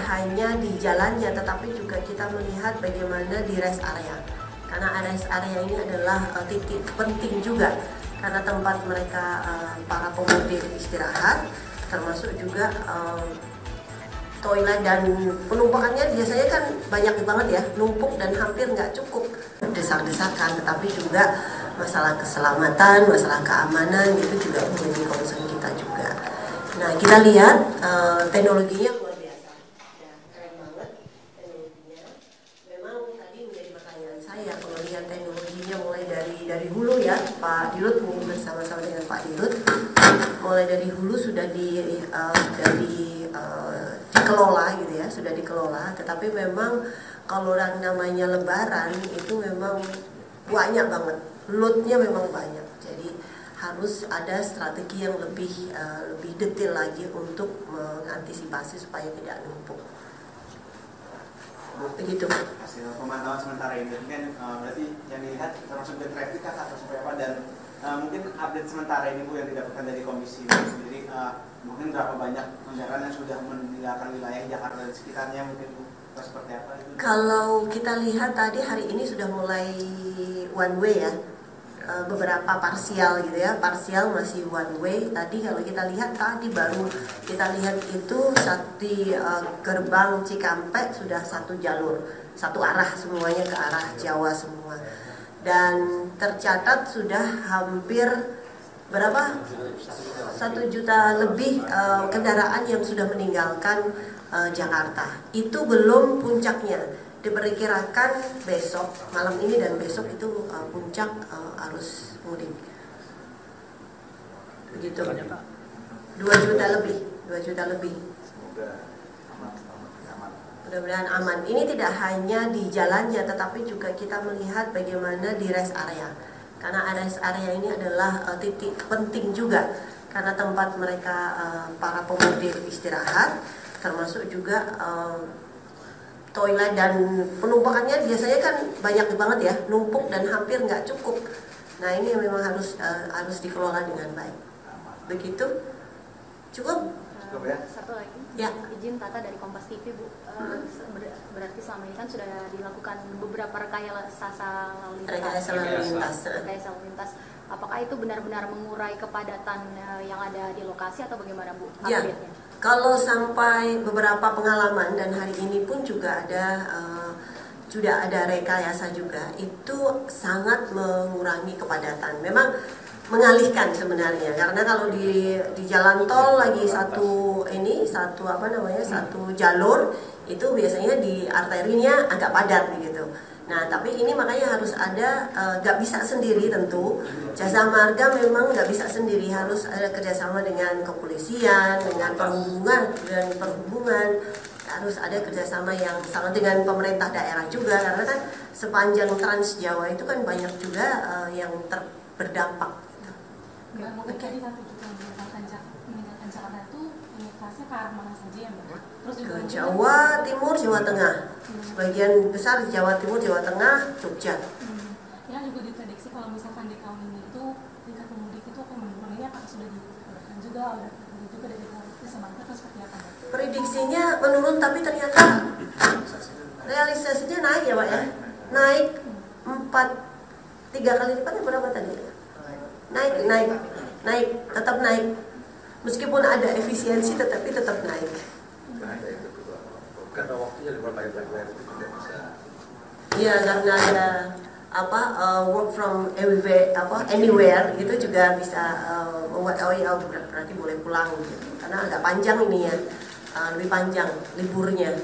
hanya di jalannya, tetapi juga kita melihat bagaimana di rest area. Karena rest area ini adalah titik penting juga, karena tempat mereka para pemudik istirahat, termasuk juga toilet dan penumpukannya biasanya kan banyak banget ya, numpuk dan hampir nggak cukup. Desak-desakan, tetapi juga masalah keselamatan, masalah keamanan itu juga menjadi concern kita juga. Nah, kita lihat teknologinya luar biasa, ya, keren banget teknologinya. Memang tadi menjadi pertanyaan saya, kalau lihat teknologinya mulai dari hulu ya, Pak Dirut ini bersama-sama dengan Pak Dirut, mulai dari hulu sudah dikelola gitu ya, sudah dikelola. Tetapi memang kalau orang namanya Lebaran itu memang banyak banget, loadnya memang banyak. Jadi harus ada strategi yang lebih detail lagi untuk mengantisipasi supaya tidak numpuk. Begitu. Hasil pemantauan sementara ini kan berarti yang dilihat termasuk ke traffic atau seperti apa, dan mungkin update sementara ini Bu yang didapatkan dari komisi sendiri, mungkin berapa banyak kendaraan yang sudah meninggalkan wilayah Jakarta dan sekitarnya, mungkin Bu, atau seperti apa itu? Kalau kita lihat tadi hari ini sudah mulai one way ya, beberapa parsial gitu ya, parsial masih one way. Tadi kalau kita lihat tadi baru kita lihat itu di gerbang Cikampek sudah satu jalur, satu arah, semuanya ke arah Jawa semua. Dan tercatat sudah hampir berapa? 1 juta lebih kendaraan yang sudah meninggalkan Jakarta. Itu belum puncaknya. Diperkirakan besok, malam ini dan besok itu puncak arus mudik. Begitu. 2 juta lebih, 2 juta lebih. Mudah-mudahan aman. Ini tidak hanya di jalannya, tetapi juga kita melihat bagaimana di rest area. Karena rest area ini adalah titik penting juga, karena tempat mereka para pemudik istirahat, termasuk juga toilet dan penumpukannya biasanya kan banyak banget ya, numpuk dan hampir nggak cukup. Nah, ini memang harus dikelola dengan baik. Begitu? Cukup? Cukup ya? Satu lagi. Ya. Izin Tata dari Kompas TV, Bu. Berarti selama ini kan sudah dilakukan beberapa rekayasa lalu lintas. Apakah itu benar-benar mengurai kepadatan yang ada di lokasi atau bagaimana, Bu? Ya. Kalau sampai beberapa pengalaman dan hari ini pun juga sudah ada rekayasa juga, itu sangat mengurangi kepadatan. Memang mengalihkan sebenarnya, karena kalau di jalan tol lagi satu jalur itu biasanya di arterinya agak padat begitu. Nah, tapi ini makanya harus ada, gak bisa sendiri tentu. Jasa Marga memang gak bisa sendiri, harus ada kerjasama dengan kepolisian, dengan perhubungan, harus ada kerjasama yang sama dengan pemerintah daerah juga, karena kan sepanjang Trans Jawa itu kan banyak juga yang berdampak. Mungkin tadi kan juga meninggalkan Jakarta itu kelasnya ke arah mana saja ya, Mbak? Terus juga ke Jawa Timur, Jawa Tengah, sebagian besar Jawa Timur, Jawa Tengah, Jogja. Ya, juga diprediksi kalau misalkan di tahun ini itu tingkat pemudik itu akan menurun. Ini apakah sudah dikatakan juga dari Jasa Marga atau seperti apa, Mbak? Prediksinya menurun, tapi ternyata realisasinya naik ya, Pak ya. Naik 3 kali lipat, berapa tadi? Naik, tetap naik. Meskipun ada efisiensi, tetapi tetap naik. Karena waktunya libur lain-lain itu tidak bisa. Iya, karena ada work from anywhere gitu juga bisa membuat berarti boleh pulang gitu. Karena agak panjang ini ya, lebih panjang liburnya.